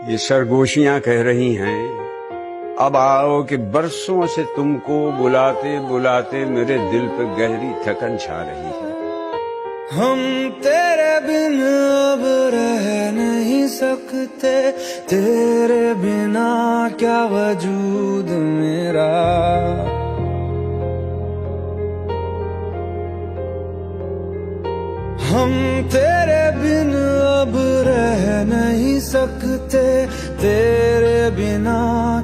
ये सरगोशियां कह रही हैं, अब आओ कि बरसों से तुमको बुलाते बुलाते मेरे दिल पे गहरी थकन छा रही है। हम तेरे बिन अब रह नहीं सकते, तेरे बिना क्या वजूद मेरा। हम तेरे बिन अब रह नहीं सकते, तेरे बिना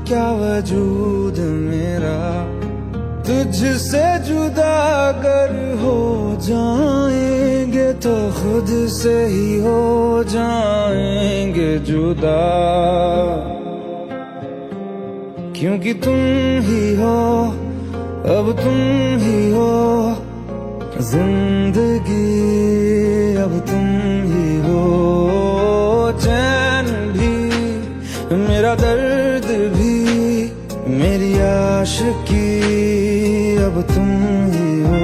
क्या वजूद मेरा। तुझसे जुदा अगर हो जाएंगे तो खुद से ही हो जाएंगे जुदा, क्योंकि तुम ही हो, अब तुम ही हो जिंदगी, अब तुम ही हो चैन भी, मेरा दर्द भी, मेरी आशिकी, अब तुम ही हो।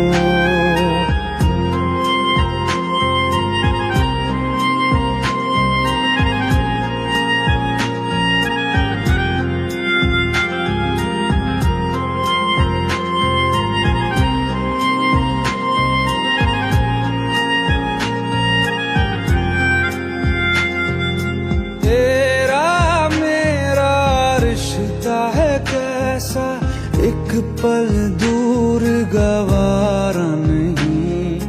एक पल दूर गवारा नहीं,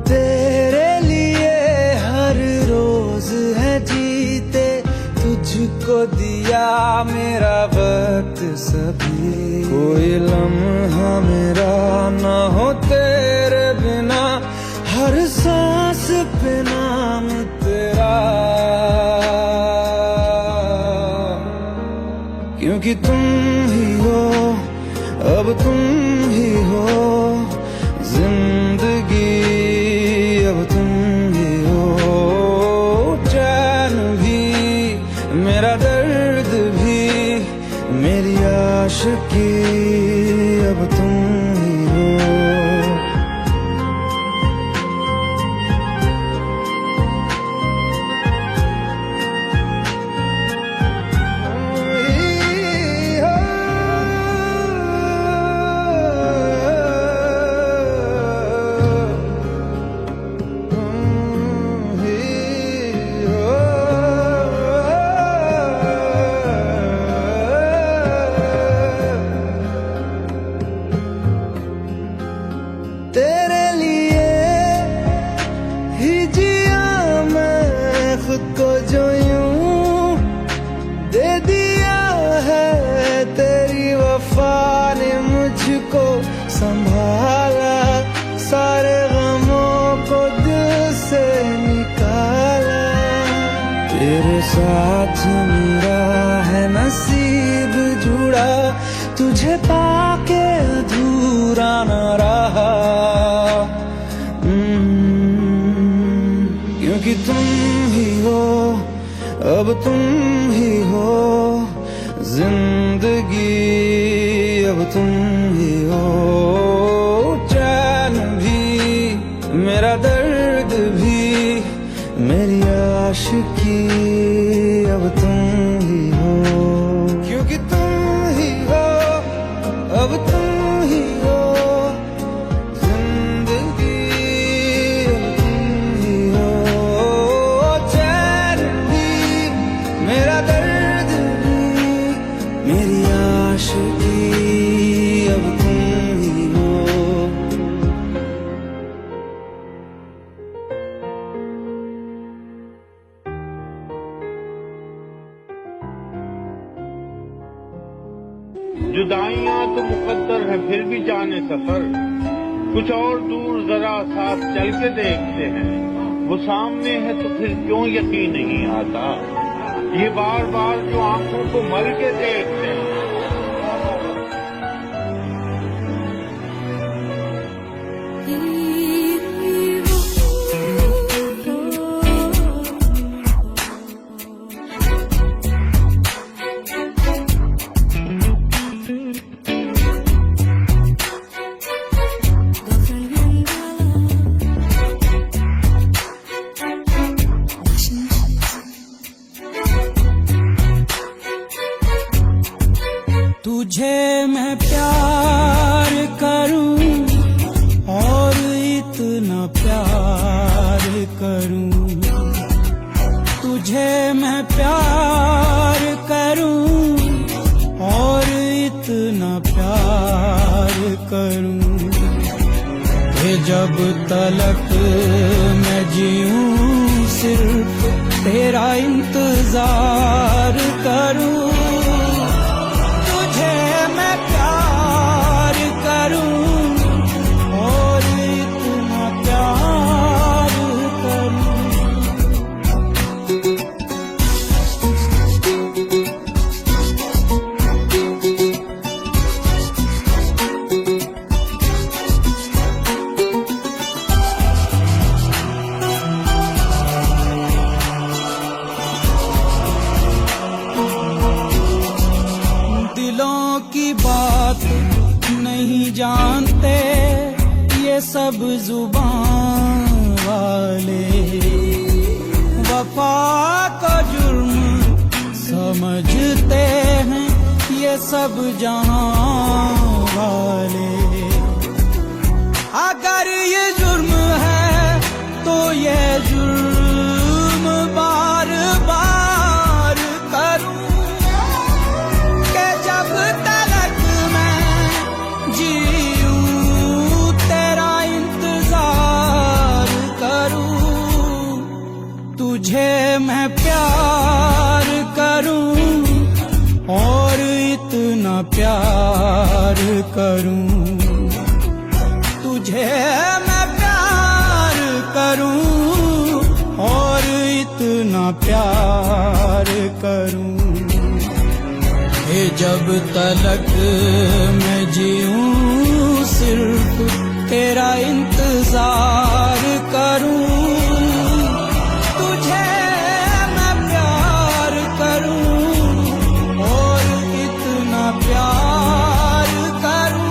तेरे लिए हर रोज है जीते, तुझको दिया मेरा वक्त सभी। कोई लम्हा मेरा ना हो तेरे बिना, हर सांस पे नाम तेरा, क्योंकि तुम ही हो, अब तुम ही हो जिंदगी, अब तुम ही हो चैन भी, मेरा दर्द भी, मेरी आशिकी, अब तुम ही हो। तेरे लिए ही जिया मैं खुद को, जो यूं दे दिया है तेरी वफा ने मुझको संभाला, सारे गमों को दिल से निकाला। तेरे साथ मेरा है नसीब जुड़ा, तुझे पाके अधूरा न रहा, क्योंकि तुम ही हो, अब तुम ही हो जिंदगी, अब तुम ही हो चैन भी, मेरा दर्द भी, मेरी आशिकी, अब तुम ही हो, क्योंकि तुम ही हो, अब तुम ही हो जिंदगी, अब तुम ही हो चैन भी, मेरा दर्द भी, मेरी आशिकी, अब तुम ही हो। जुदाइयां तो मुकद्दर है फिर भी जाने सफर, कुछ और दूर जरा साथ चल के देखते हैं, वो सामने है तो फिर क्यों यकीन नहीं आता, ये बार बार जो आंखों को मल के देखते हैं। तुझे मैं प्यार करूं और इतना प्यार करूं, तुझे मैं प्यार करूं और इतना प्यार करूं कि जब तलक मैं जीऊं सिर्फ तेरा इंतजार करूं। तुझे मैं प्यार करूं और इतना प्यार करूं। दिलों की बात नहीं जानते ये सब जुबान वाले, वफा को जुर्म समझते हैं ये सब जहां वाले। अगर ये जुर्म है तो ये जुर्म बार बार करूं कि जब तलक मैं जीऊं तेरा इंतजार करूं। तुझे मैं प्यार करूं और इतना प्यार करूं, तुझे मैं प्यार करूं और इतना प्यार करूं कि जब तलक मैं जीऊं सिर्फ तेरा इंतजार करूं। तुझे मैं प्यार करूं और इतना प्यार करूं।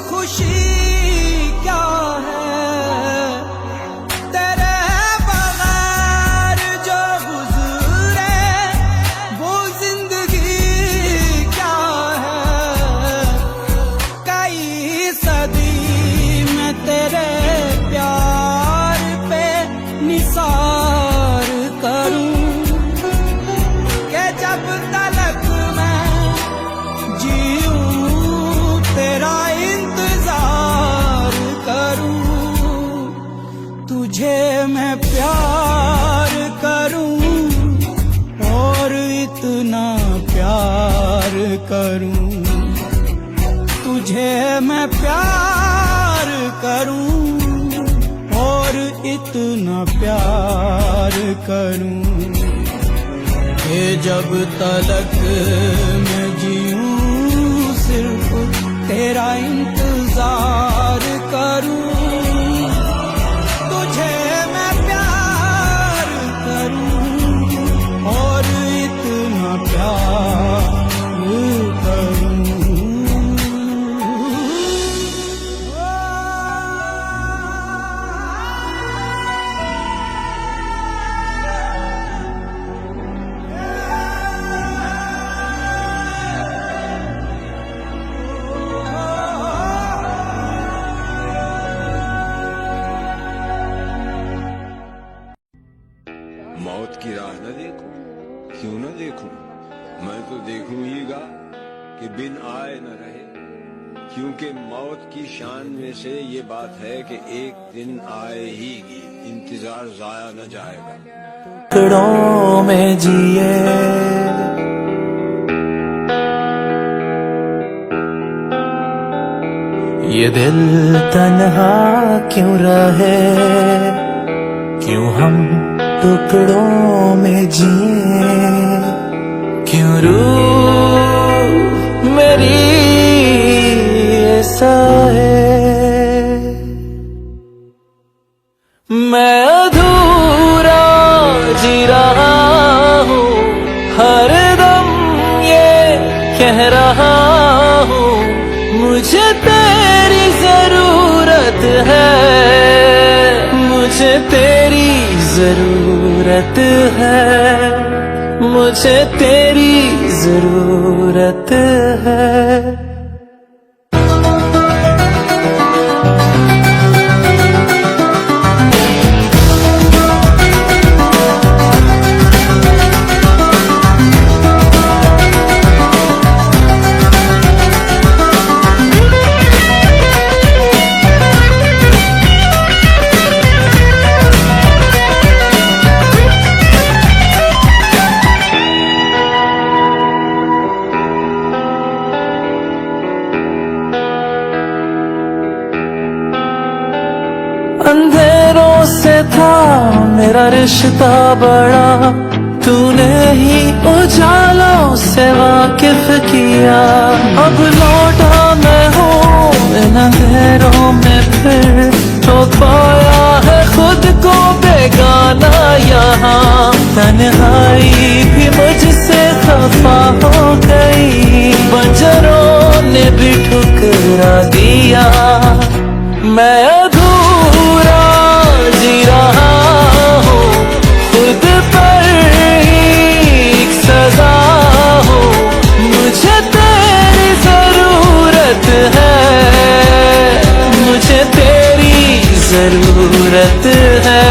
खुशी क्या है तेरे बगैर जो गुजरे वो जिंदगी क्या है। कई सदी में तेरे प्यार पे निसार करूं कि जब तलक मैं जीऊं तेरा तुझे मैं प्यार करूं और इतना प्यार करूं। तुझे मैं प्यार करूं और इतना प्यार करूं कि जब तलक मैं जीऊं सिर्फ तेरा इंतजार करूं। तुझे मैं प्यार करूं और इतना प्यार करूं। मौत की राह न देखूं, क्यों न देखूं, मैं तो देखूंगा कि बिन आए न रहे, क्योंकि मौत की शान में से ये बात है कि एक दिन आएगी, इंतजार जाया न जाएगा। टुकड़ों में जिए ये दिल तन्हा क्यों रहे, क्यों हम टुकड़ों में जिए, क्यों रूह मेरी ऐसा है। रहा हूँ, मुझे तेरी जरूरत है, मुझे तेरी जरूरत है, मुझे तेरी जरूरत है। अंधेरों से था मेरा रिश्ता बड़ा, तूने ही उजालों से वाकिफ किया। अब लौटा मैं हूँ इन अंधेरों में, फिर तो पाया है खुद को बेगाना यहाँ। तन्हाई भी मुझसे खफा हो गई, बंजरों ने भी ठुकरा दिया। मैं अधूरा जी रहा हूँ, खुद पर ही एक सजा हो। मुझे तेरी जरूरत है, मुझे तेरी जरूरत है।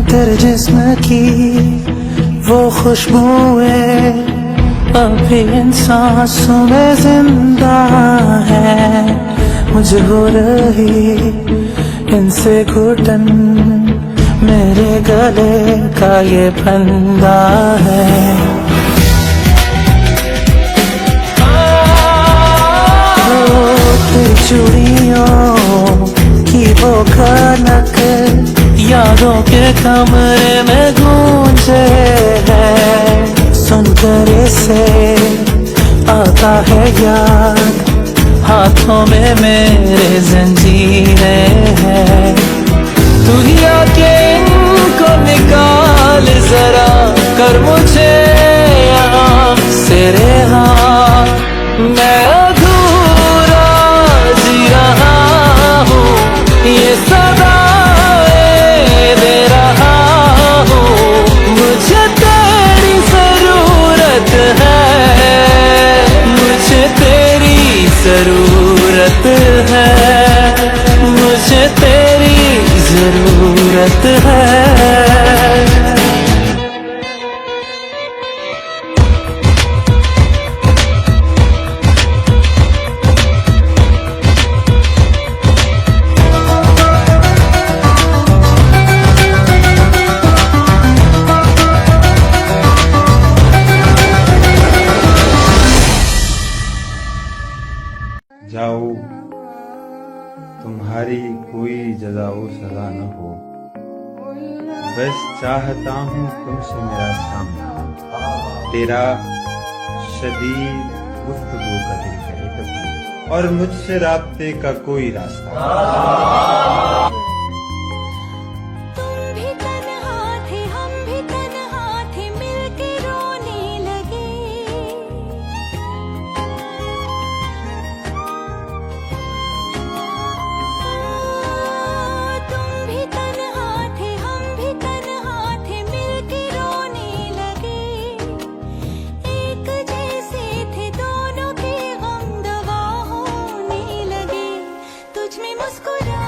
तेरे जिस्म की वो खुशबुएं अभी इन सांसों में जिंदा है, मुझे हो रही इनसे घुटन, मेरे गले का ये फंदा है। तेरी चूड़ियों की वो खनक यादों के कमरे में गूंजे है। सुनकर इसे आता है याद, हाथों में मेरे जंजीरें हैं। तू ही आके इनको निकाल जरा, कर मुझे यहाँ से रिहा। मैं अधूरा जी रहा हूँ, ये सदाएं दे रहा हूँ। मुझे तेरी जरूरत है, मुझे तेरी जरूरत है, मुझे तेरी जरूरत है। जाओ, तुम्हारी कोई जज़ा-ओ सज़ा न हो, बस चाहता हूँ तुमसे मेरा सामना, तेरा शदीद गुफ्तगू का दिल करे कभी, और मुझसे राब्ते का कोई रास्ता। मुस्कुरा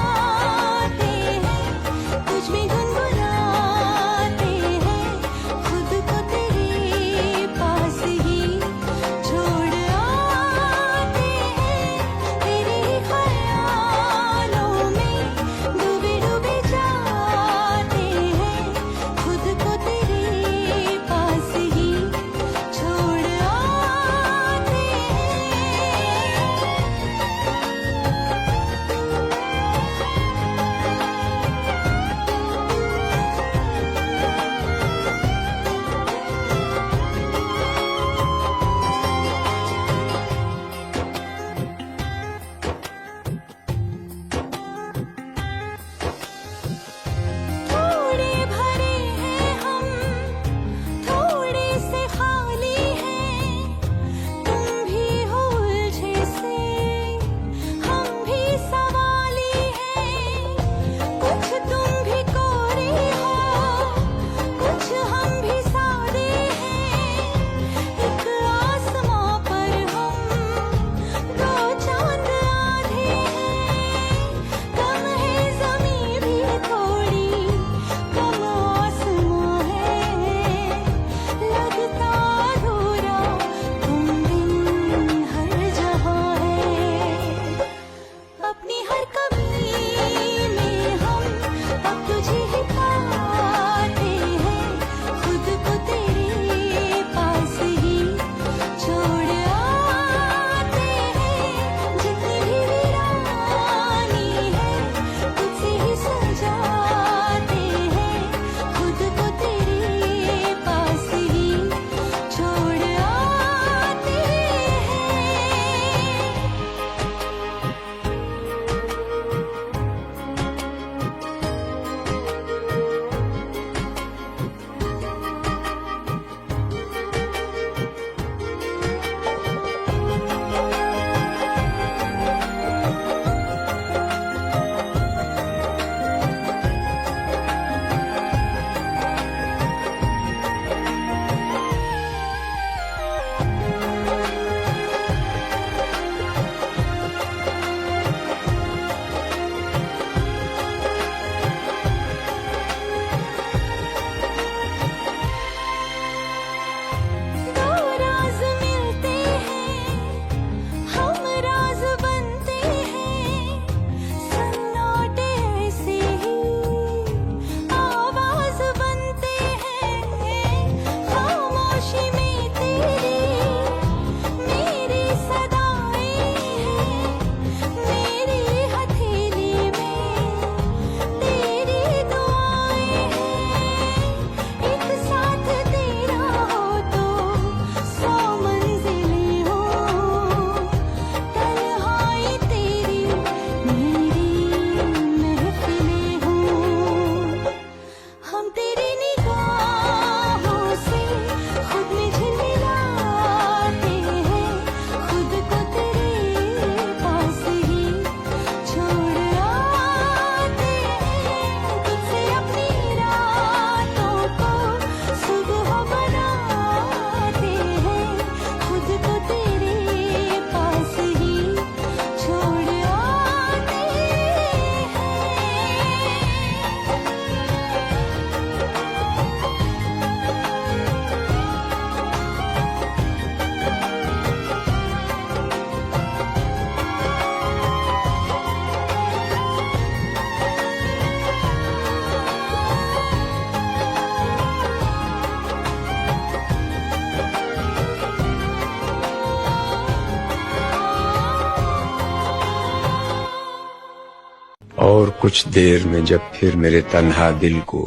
कुछ देर में जब फिर मेरे तन्हा दिल को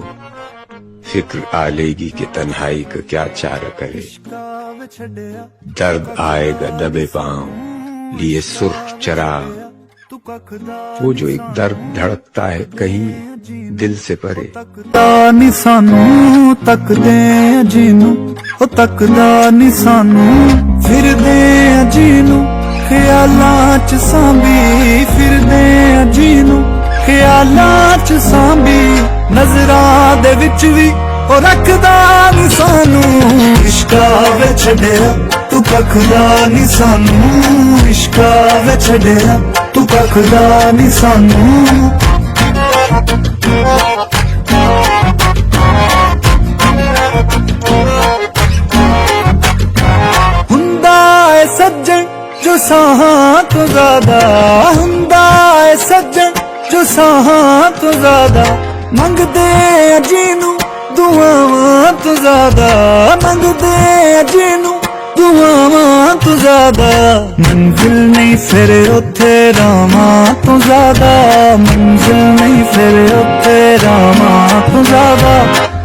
फिक्र आ लेगी कि तन्हाई का क्या चारा करे, दर्द आएगा दबे पांव लिए सुर्ख चरा, वो जो एक दर्द धड़कता है कहीं दिल से परे। ਨੀ ਸਾਨੂੰ ਤੱਕਦੇ ਆ ਜਿਹਨੂੰ ਉਹ ਤੱਕਦਾ ਨੀ ਸਾਨੂੰ, ਫਿਰਦੇ ਆ ਜਿਹਨੂੰ ਖਿਆਲਾਂ ਚ ਸਾਂਭੀ, ਫਿਰਦੇ ਆ ਜਿਹਨੂੰ ਖਿਆਲਾਂ ਚ ਸਾਂਭੀ, ਨਜ਼ਰਾਂ ਦੇ ਵਿੱਚ ਵੀ ਉਹ ਰੱਖਦਾ ਨੀ ਸਾਨੂੰ। ਇਸ਼ਕਾਂ ਵਿੱਚ ਛੱਡਿਆ ਤੂੰ ਕੱਖਦਾ ਨੀ ਸਾਨੂੰ, ਇਸ਼ਕਾਂ ਵਿੱਚ ਛੱਡਿਆ ਤੂੰ ਕੱਖਦਾ ਨੀ ਸਾਨੂੰ। सज्जन जो साहां तो ज्यादा हुंदा है, सज्जन जो साहां तो ज्यादा मंगदे जीनू दुआवां तो ज्यादा, मंगदे जीनू दुआवां तो ज्यादा। मंजिल नहीं फिर उथे रावां तो ज्यादा, मंजिल नहीं फिर उथे रावां तो ज्यादा।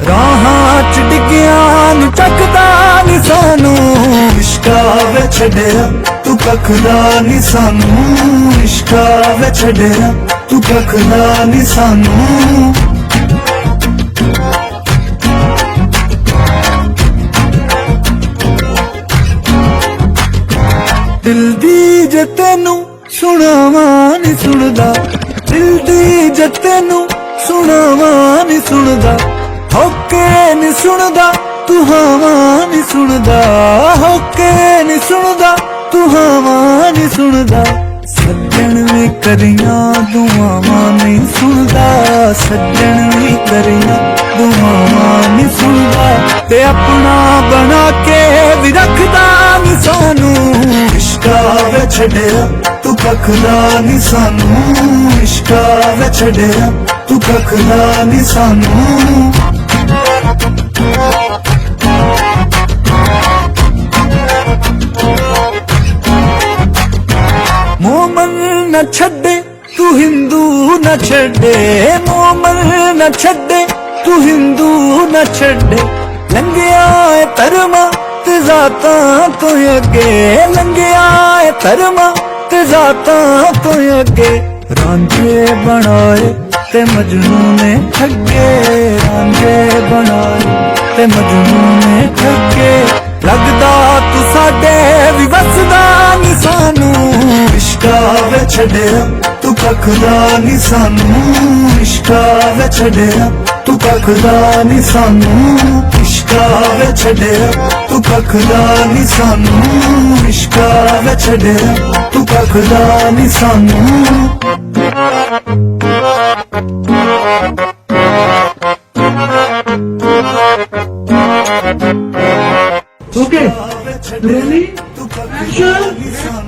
राहां च डिग्गियां नूं चकदा नी सानू, इश्कां विच छड्डिया तू कखदा नी सानू, इश्कां विच छड्डिया तू कखदा नी सानू। दिल दी जे तेनू सुनावां नी सुनदा, दिल दी जे तेनू सुनावां नी सुनदा, होके नी सुनदा तू हवां नी सुनदा, होके नी सुनदा तू हवां नी सुनदा। सज्जन भी करियां दुआवां नहीं सुनदा, सज्जन भी करियां दुआवां नहीं सुनदा, ते अपना बना के भी रखदा नी सानू। इश्कां विच छड्डिया तू कखदा नी सानू, इश्कां विच छड्डिया तू कखदा नी सानू। मोमन न छड्डे तू हिंदू न छड्डे, मोमन न छड्डे तू हिंदू न छड्डे, लंघिया है धर्मां ते ज़ातां तो अगे, लंघिया है धर्मां ते ज़ातां तो अगे। रांझे बनाए ते मजनू ने ठगे, रांझे बनाए ते मजनू ने ठगे, लगदा तू साडे भी वसदा नी सानू। इश्कां विच छड्डिया तू कखदा नी सानू, इश्कां विच छड्डिया तू कखदा नी सानू, इश्कां विच छड्डिया तू कखदा नी सानू, इश्कां विच छड्डिया तू कखदा नी सानू। Okay, ready? Action!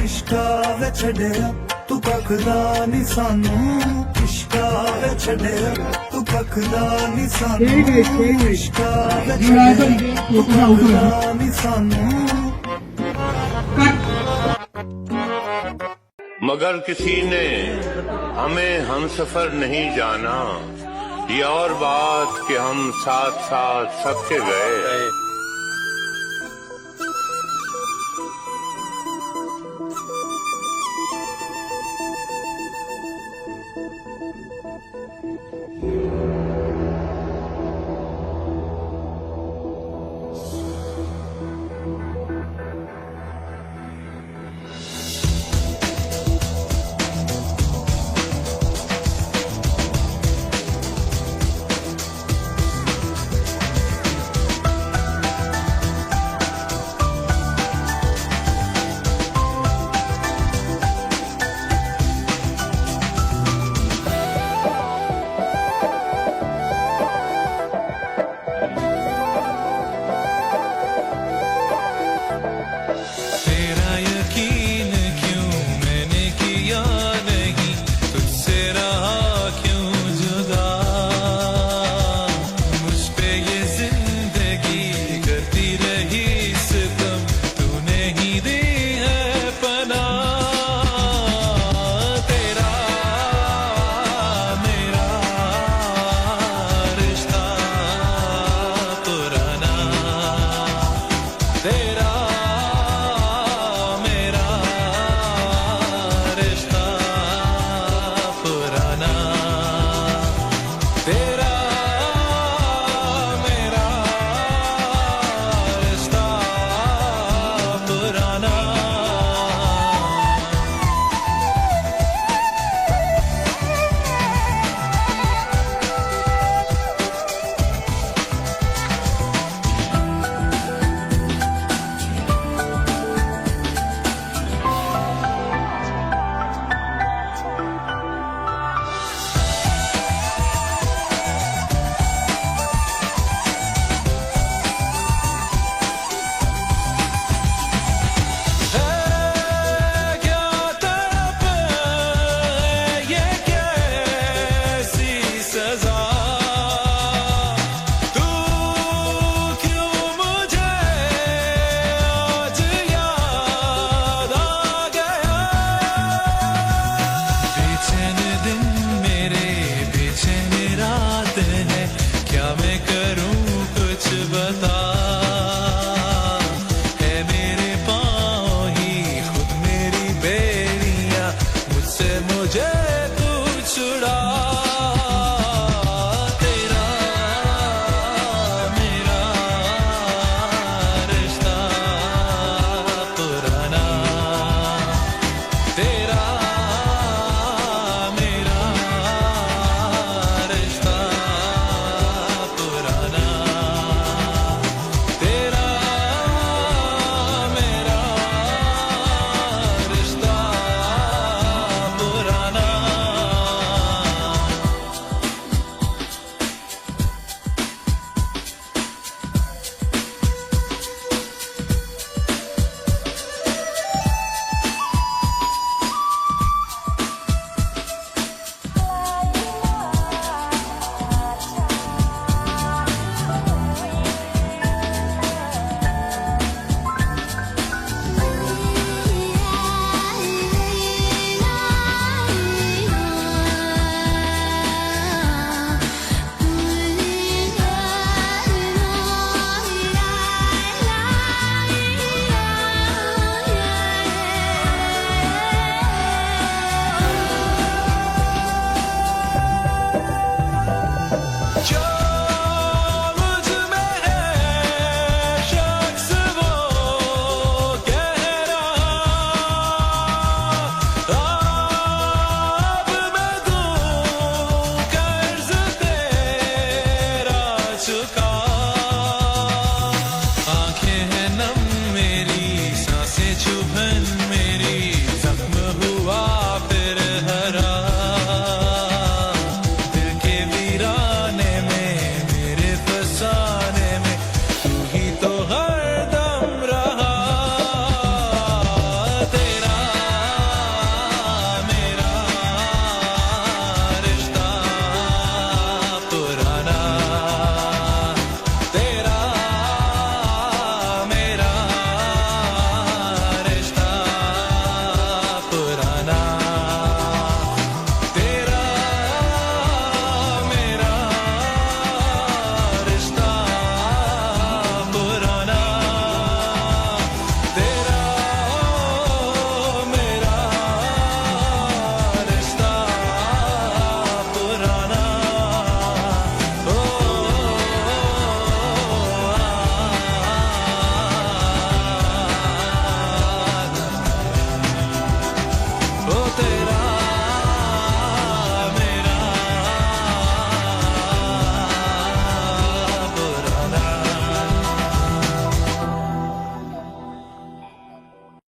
इश्कां विच छड्डिया तू कखदा नी सानू, इश्कां विच छड्डिया तू कखदा नी सानू, इश्कां विच छड्डिया तू कखदा नी सानू। मगर किसी ने हमें हमसफर नहीं जाना, ये और बात कि हम साथ साथ सबके गए।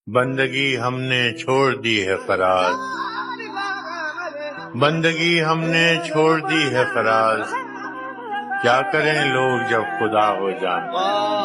बंदगी हमने छोड़ दी है फराज, बंदगी हमने छोड़ दी है फराज, क्या करें लोग जब खुदा हो जाए।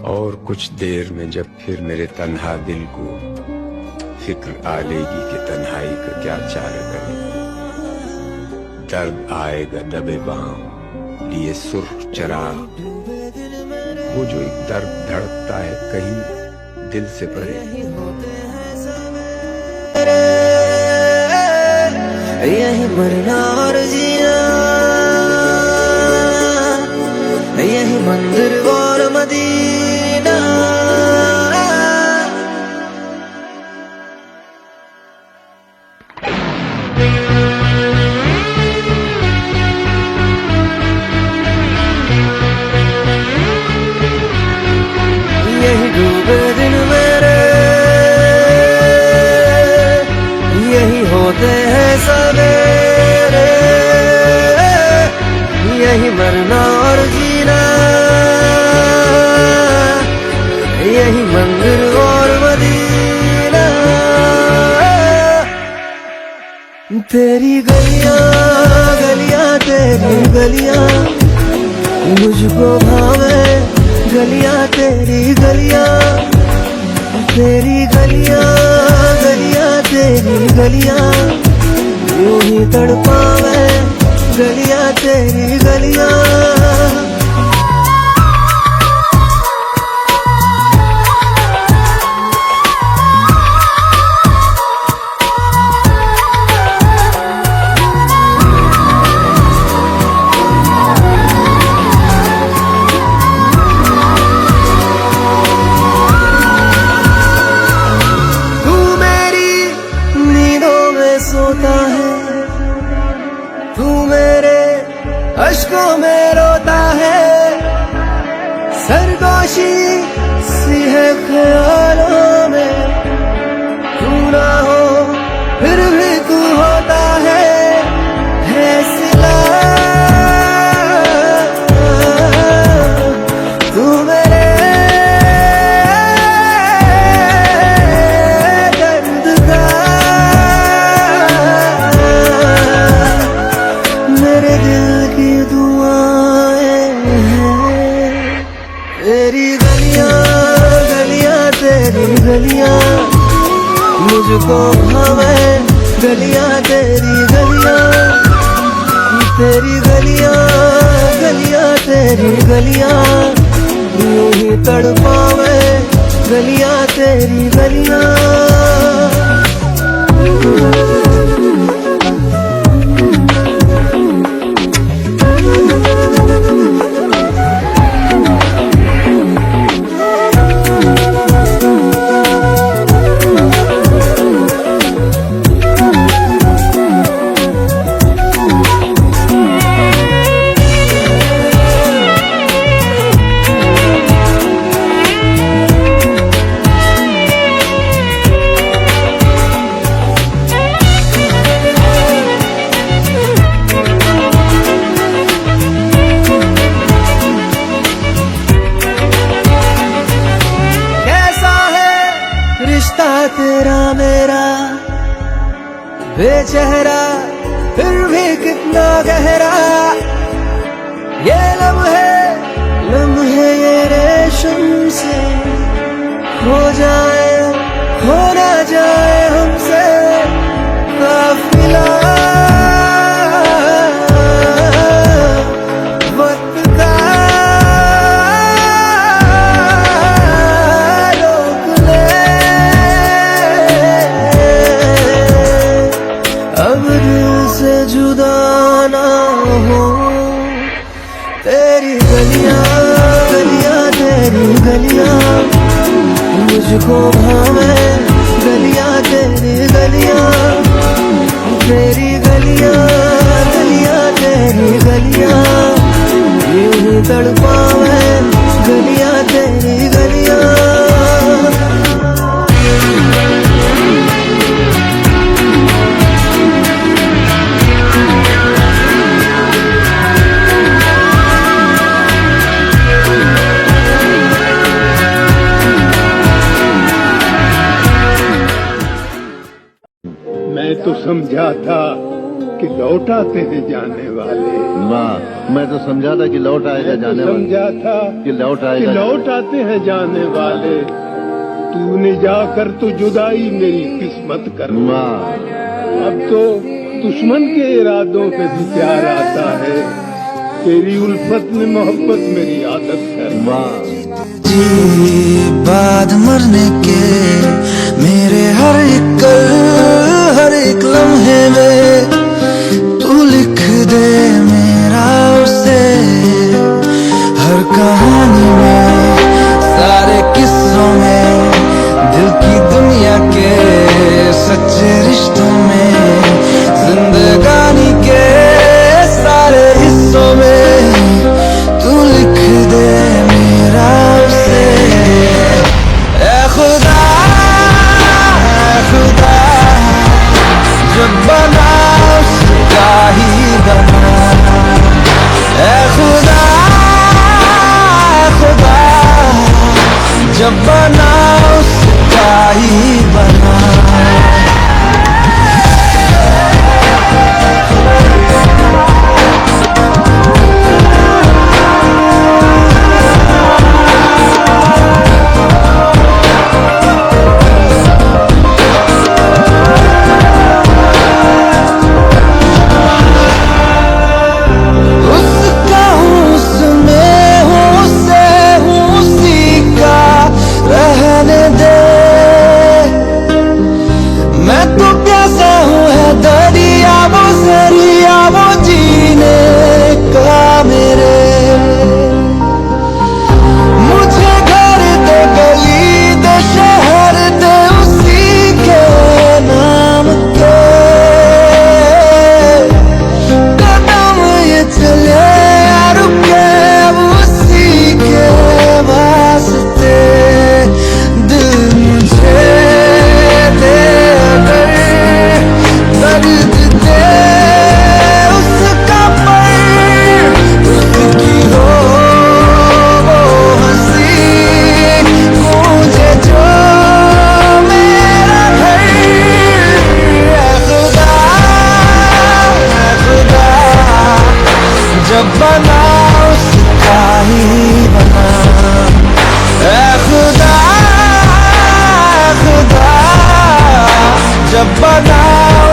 और कुछ देर में जब फिर मेरे तन्हा दिल को फिक्र आ लेगी कि तन्हाई का क्या चाल करे, दर्द आएगा दबे बाहों लिए सुर्ख चराग, वो जो एक दर्द धड़कता है कहीं दिल से परे। यही मरना और जीना, यही मंदिर और मदीना। यही डूबे दिन मेरे, यही होते हैं सवेरे, यही मरना और जीना, यही मंदिर और मदीना। तेरी गलियां गलियां तेरी गलियां मुझको भावे, गलियां तेरी गलियां, तेरी गलियां गलियां तेरी गलियां यूं ही तड़पावे, गलियां तेरी गलियां। सोता है तू मेरे अश्कों में रोता है, सरगोशी सी है ख्यालों में, तू ना हो फिर भी तू होता है सिला। तू मेरे गलियां मुझको भावे, गलियां तेरी गलियां, तेरी गलियां गलियां तेरी गलियां यूं ही तड़पावे, गलियां तेरी गलियां। रिश्ता तेरा मेरा बेचेहरा फिर भी कितना गहरा, ये लम्हे लम्हे ये रेशम से हो जाए, हो ना जाए हमसे काफिला। वक्त का जुदा ना हो, तेरी गलियां गलियां तेरी गलियां मुझको भावे, गलियां तेरी गलियां, तेरी गलियां गलियां तेरी गलियां यूं ही तड़पावे, गलियां तेरी गलियां। मैं तो समझा था कि लौट आते हैं जाने वाले। वाह, मैं तो समझा था कि लौट आएगा जाने वाले, समझा था कि लौट आएगा, कि लौट आते हैं जाने वाले। तूने जाकर तो जुदाई मेरी किस्मत कर। वाह, अब तो दुश्मन के इरादों पे भी प्यार आता है। तेरी उल्फत में मोहब्बत मेरी आदत है। वाह, जी बाद मरने के मेरे हर एक लम्हे में तू लिख दे मेरा उसे, हर कहानी में सारे किस्सों में दिल की दुनिया के सच्चे रिश्तों में जिंदगानी के सारे हिस्सों में तू लिख दे मेरा उसे। ऐ खुदा जब बना उसका ही बना। ऐ खुदा जब बना उसका ही बना। जब बना उसका ही बना। ऐ खुदा जब बना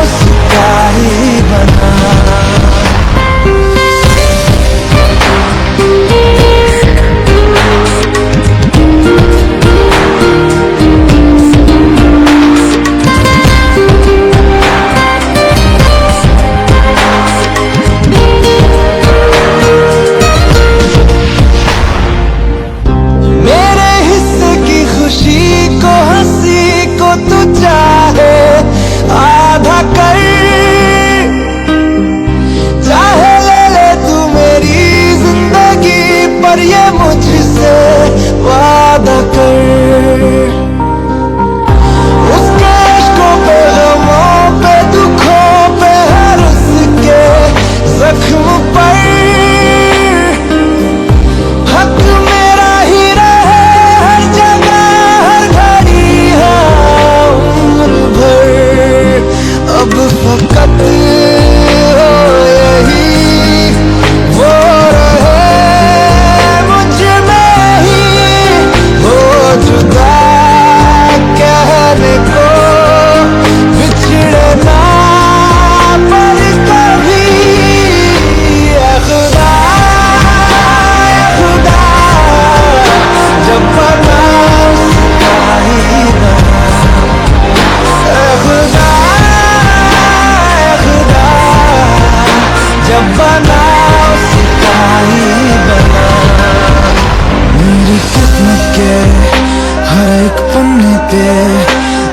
उसका ही बना।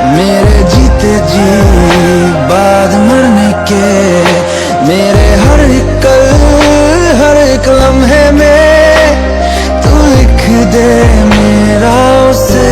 मेरे जीते जी बाद मरने के मेरे हर एक लम्हे में तू लिख दे मेरा उसे।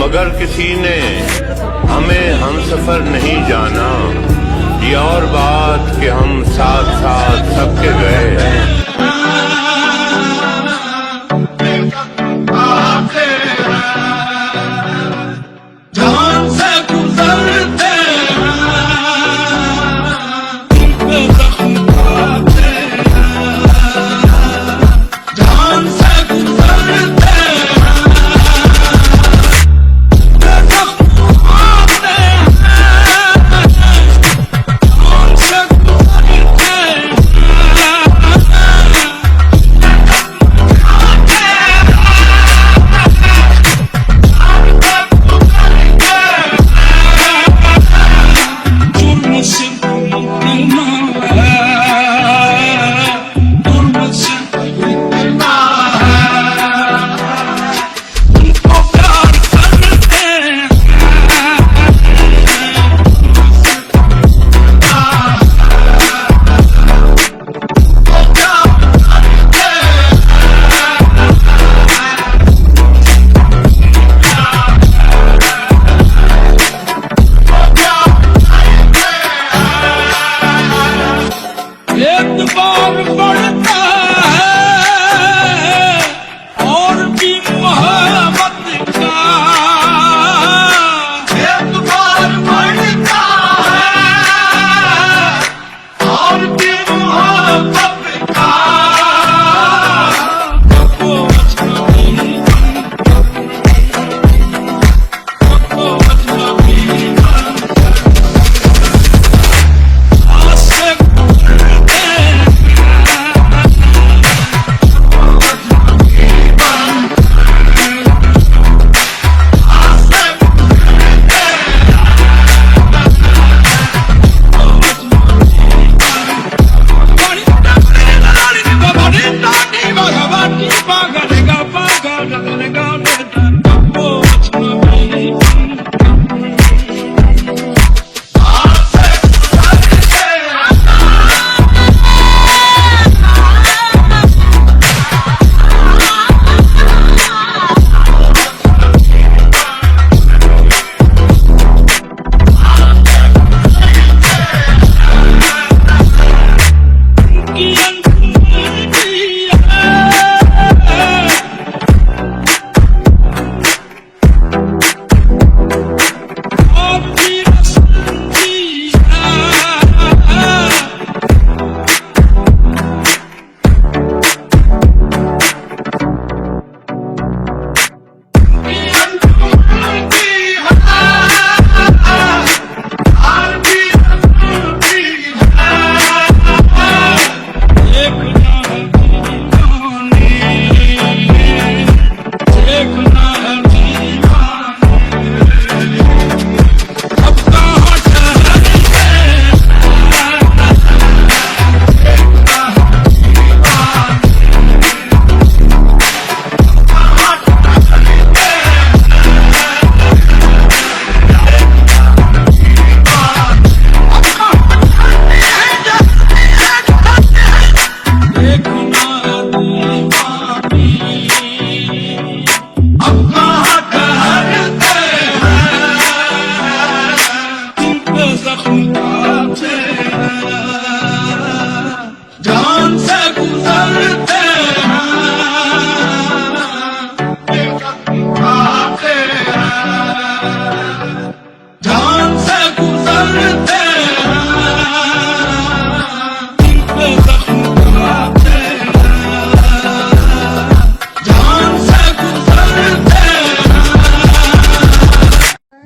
मगर किसी ने हमें हमसफर नहीं जाना। ये और बात कि हम साथ साथ सबके गए।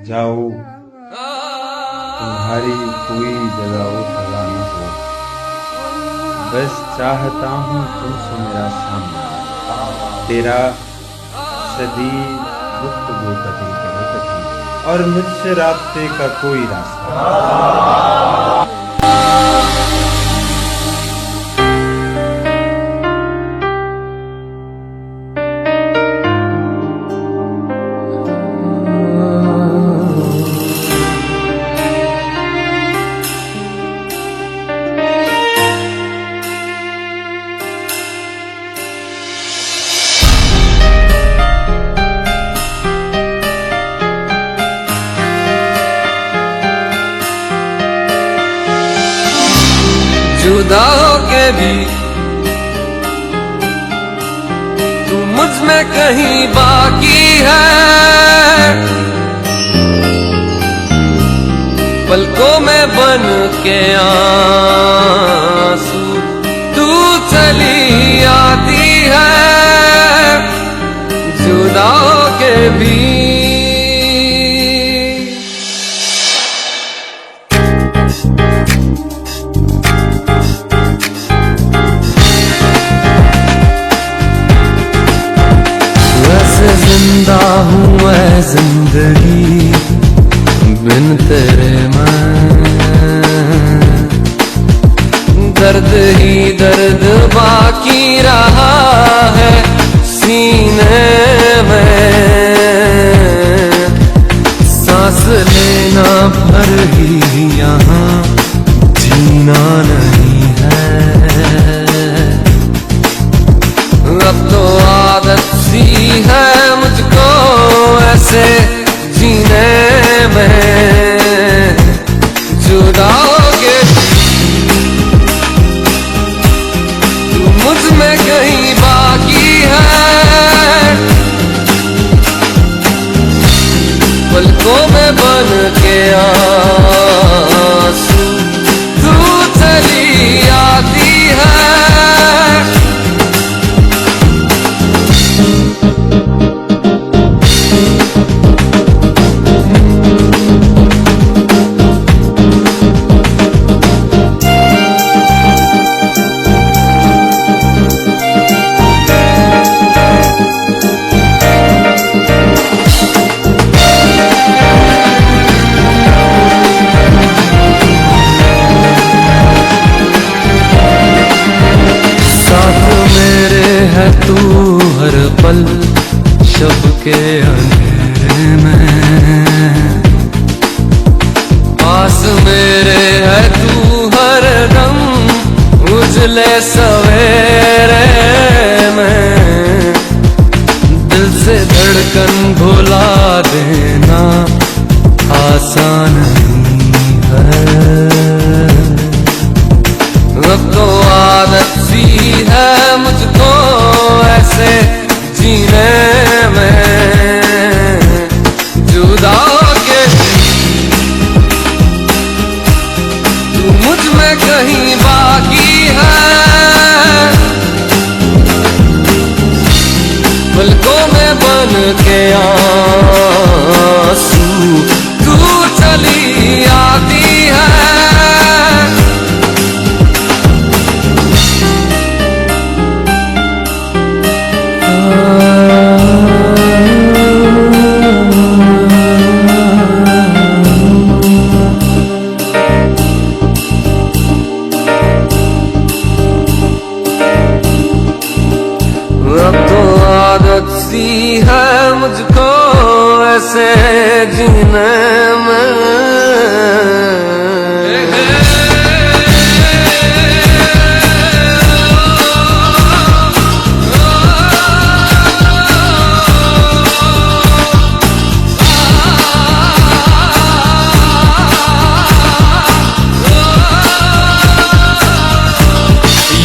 जाओ, तुम्हारी कोई जगह वो सजा न हो। बस चाहता हूँ तुमसे मेरा सामना, तेरा शदीद गुफ्तगू का दिल करे कभी, और मुझसे रास्ते का कोई रास्ता। जुदा होके भी तू मुझ में कहीं बाकी है। पलकों में बन के आंसू तू चली आती है, जुदा होके भी। जिंदा हूँ मैं जिंदगी बिन तेरे मैं, दर्द ही दर्द बाकी रहा है सीने में। सांस लेना भर ही यहाँ जीना नहीं है। अब तो आदत सी है मुझको ऐसे जीने में, जुदा होके तू मुझ में कहीं बाकी है। पलकों में बन के आंसू तू चली आती है। तू हर पल शब के अंधेरे में, पास मेरे है तू हर दम उजले सवेरे में। दिल से धड़कन भुला देना आसान नहीं है। अब तो आदत सी है मुझको ऐसे जीने में, जुदा होके तू मुझ में कहीं बाकी है। पलकों में बन के आंसू तू चली आती है। अब तो आदत सी है मुझको ऐसे जीने में।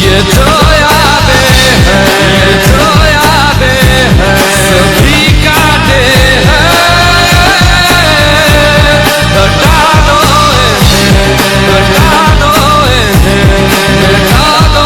ये जो यादें हैं, जो यादें हैं, सभी काटे हैं। घटा दो इन्हें, घटा दो इन्हें, घटा दो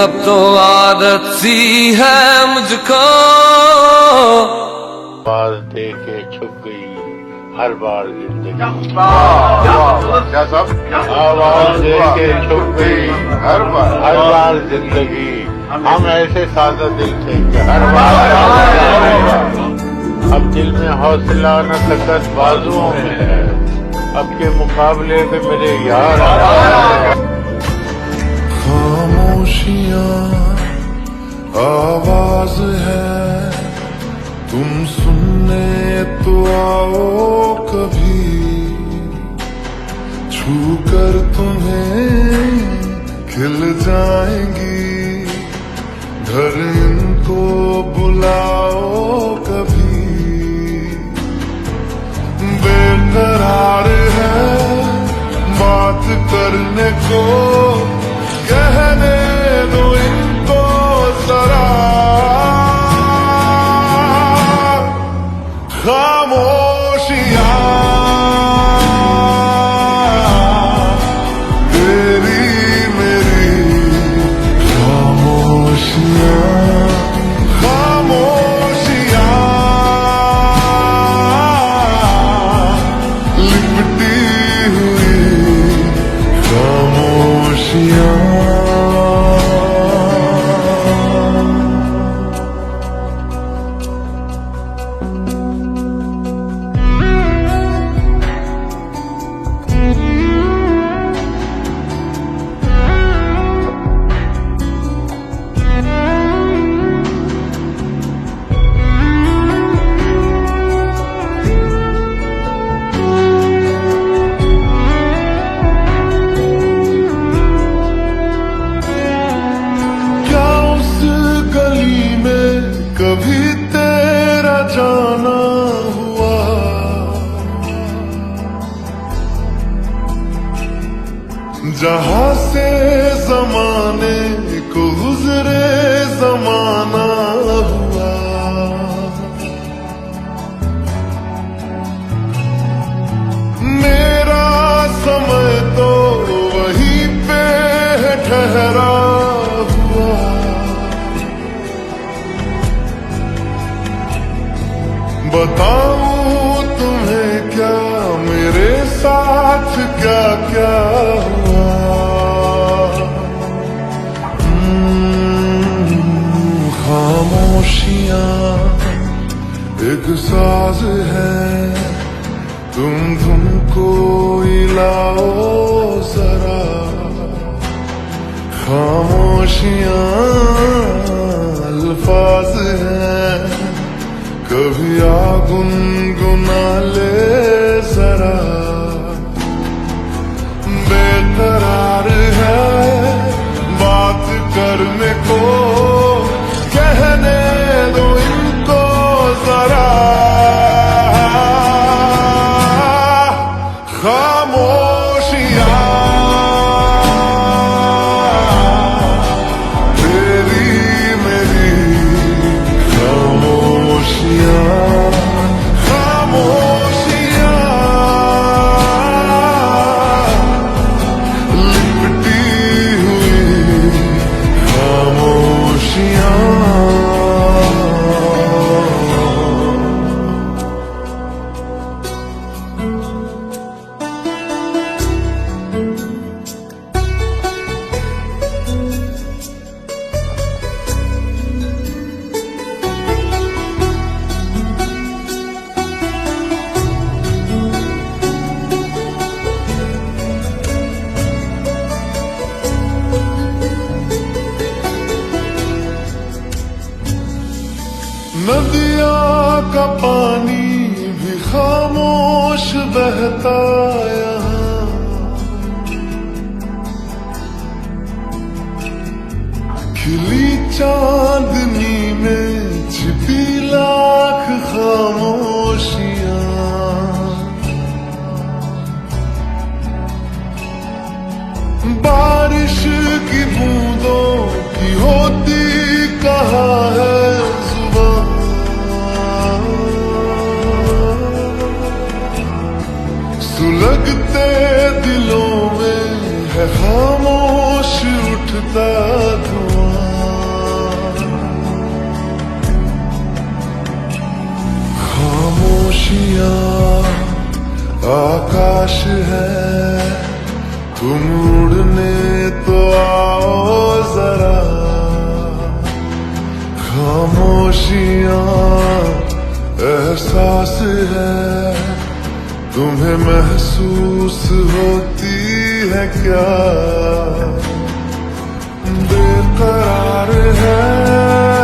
अब तो आदत सी है मुझको। आवाज दे के छुप गई हर बार जिंदगी, क्या सब आवाज दे के छुप गई हर बार जिंदगी। हम ऐसे सादा दिल थे कि हर बार, अब दिल में हौसला न सकत बाजुओं में है। अब के मुकाबले में मेरे यार खामोशियाँ आवाज है, तुम सुनने तो आओ कभी, छू कर तुम्हें खिल जाएंगी, घर इनको बुलाओ कभी। बेकरार है बात करने को, कहने दो इनको जरा, खामोशियाँ तेरी मेरी, खामोशियाँ खामोशियाँ लिपटी हुई खामोशियाँ। कभी तेरा जाना हुआ, जहां से जमाने को गुजरे जमाना हुआ। मेरा समय तो वहीं पे है ठहरा हुआ, बताऊं तुम्हें क्या मेरे साथ क्या क्या हुआ। खामोशियाँ एक साज है, तुमको हिलाओ जरा, खामोशियाँ अल्फाज हैं, कभी आ गुनगुना ले जरा। बेकरार है बात करने को, कहने दो इनको जरा, खामोशियाँ तेरी मेरी, खामोशियाँ खामोशियाँ लिपटी हुई खामोशियाँ। नदिया का पानी भी खामोश बहता यहाँ, खिली चांदनी में छिपी लाख खामोशियाँ। बारिश की बूंदों की होती कहाँ है जुबान, सुलगते दिलों में है खामोश उठता धुआं। खामोशियाँ आकाश है, तुम उड़ने तो आओ जरा, खामोशियाँ एहसास है, तुम्हें महसूस होती है क्या? बेकरार है